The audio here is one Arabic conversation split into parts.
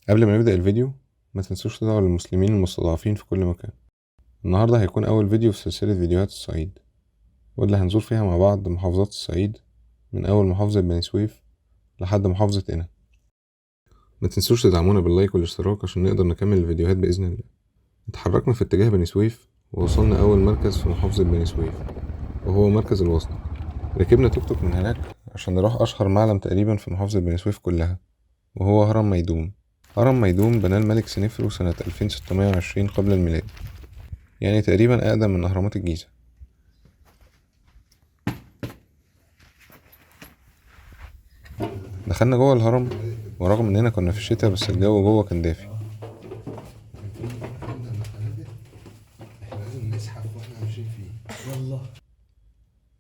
قبل ما نبدأ الفيديو ما تنسوش تدعوا للمسلمين المستضعفين في كل مكان. النهاردة هيكون أول فيديو في سلسلة فيديوهات الصعيد، واللي هنزور فيها مع بعض محافظات الصعيد من أول محافظة بني سويف لحد محافظة قنا. ما تنسوش تدعمونا باللايك والاشتراك عشان نقدر نكمل الفيديوهات بإذن الله. اتحركنا في اتجاه بني سويف ووصلنا أول مركز في محافظة بني سويف، وهو مركز الوسط. ركبنا توك توك من هناك عشان نروح أشهر معلم تقريبا في محافظة بني سويف كلها، وهو هرم ميدوم. هرم ميدوم بناه الملك سنفرو سنة 2620 قبل الميلاد، يعني تقريبا أقدم من أهرامات الجيزة. دخلنا جوه الهرم، ورغم إننا كنا في الشتاء بس الجو جوه كان دافي.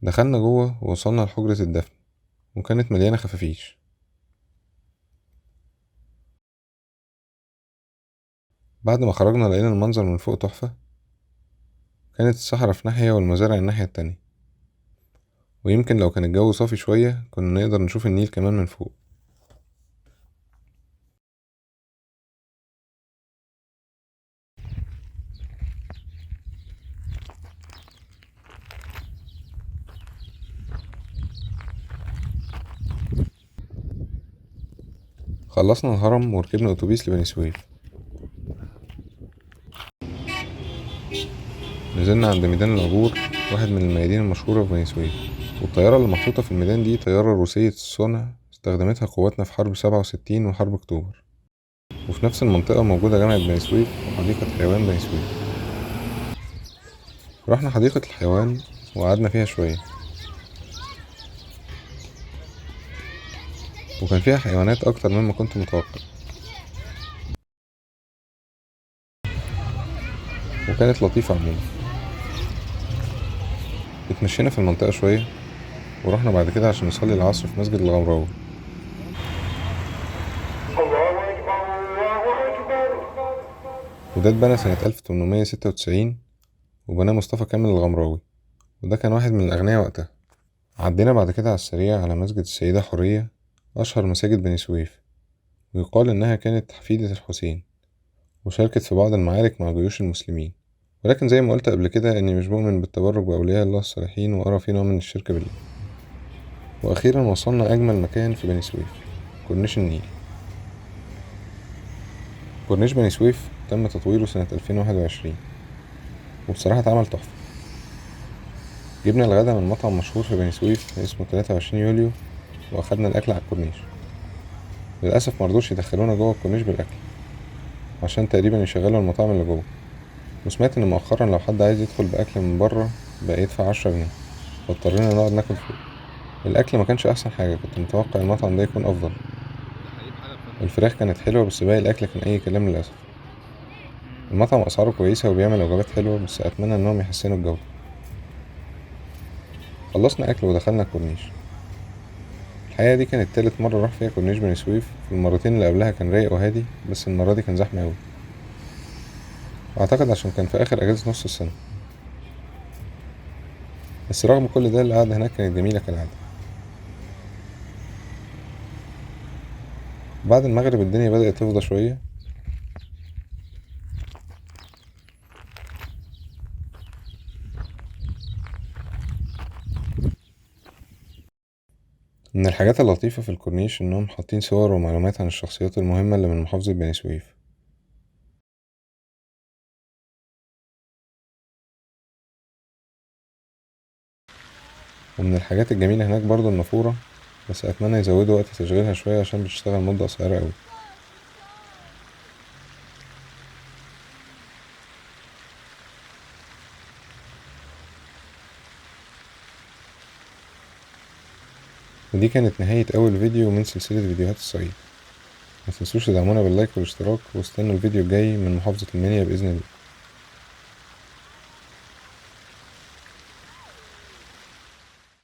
دخلنا جوه ووصلنا لحجرة الدفن، وكانت مليانة خفافيش. بعد ما خرجنا لقينا المنظر من فوق تحفة. كانت الصحراء في ناحية والمزارع الناحية التانية، ويمكن لو كان الجو صافي شوية كنا نقدر نشوف النيل كمان من فوق. خلصنا الهرم وركبنا أتوبيس لبني سويف. نزلنا عند ميدان العبور، واحد من الميادين المشهورة في بني سويف. والطيارة اللي محطوطة في الميدان دي طيارة روسية الصنع، استخدمتها قواتنا في حرب 67 وحرب أكتوبر. وفي نفس المنطقة موجودة جامعة بني سويف وحديقة حيوان بني سويف. رحنا حديقة الحيوان وقعدنا فيها شوية، وكان فيها حيوانات أكتر مما كنت متوقع، وكانت لطيفة عموما. اتمشينا في المنطقة شوية، ورحنا بعد كده عشان نصلي العصر في مسجد الغمراوي. وده اتبنى سنة 1896، وبناه مصطفى كامل الغمراوي، وده كان واحد من الأغنياء وقتها. عدينا بعد كده على السريع على مسجد السيدة حورية، أشهر مساجد بني سويف، ويقال إنها كانت حفيدة الحسين، وشاركت في بعض المعارك مع جيوش المسلمين. ولكن زي ما قلت قبل كده إني مش بؤمن بالتبرك بأولياء الله الصالحين، وأرى فيه نوع من الشرك بالله. وأخيرا وصلنا أجمل مكان في بني سويف، كورنيش النيل. كورنيش بني سويف تم تطويره سنة 2021، وبصراحة اتعمل تحفة. جبنا الغدا من مطعم مشهور في بني سويف اسمه 23 يوليو، وأخدنا الأكل على الكورنيش. للأسف مرضوش يدخلونا جوه الكورنيش بالأكل، عشان تقريبا يشغلوا المطاعم اللي جوه. وسمعت إن مؤخرا لو حد عايز يدخل بأكل من بره بقى يدفع 10 جنيه، فاضطرينا نقعد ناكل فوق. الأكل ما كانش أحسن حاجة، كنت متوقع المطعم ده يكون أفضل. الفراخ كانت حلوة بس باقي الأكل كان أي كلام للأسف. المطعم أسعاره كويسة وبيعمل وجبات حلوة، بس أتمنى إنهم يحسنوا الجودة. خلصنا أكل ودخلنا الكورنيش. الحقيقة دي كانت تالت مرة أروح فيها كورنيش بني سويف، في المرتين اللي قبلها كان رايق وهادي، بس المرة دي كان زحمة أوي، وأعتقد عشان كان في آخر أجازة نص السنة. بس رغم كل ده القعدة هناك كانت جميلة كالعادة. بعد المغرب الدنيا بدأت تفضى شوية، من الحاجات اللطيفة في الكورنيش إنهم حاطين صور ومعلومات عن الشخصيات المهمة اللي من محافظة بني سويف. ومن الحاجات الجميلة هناك برضو النافورة، بس أتمنى يزودوا وقت تشغيلها شوية عشان بتشتغل مدة قصيرة أوي. ودي كانت نهاية أول فيديو من سلسلة فيديوهات الصعيد. متنسوش تدعمونا باللايك والاشتراك، واستنوا الفيديو الجاي من محافظة المنيا بإذن الله.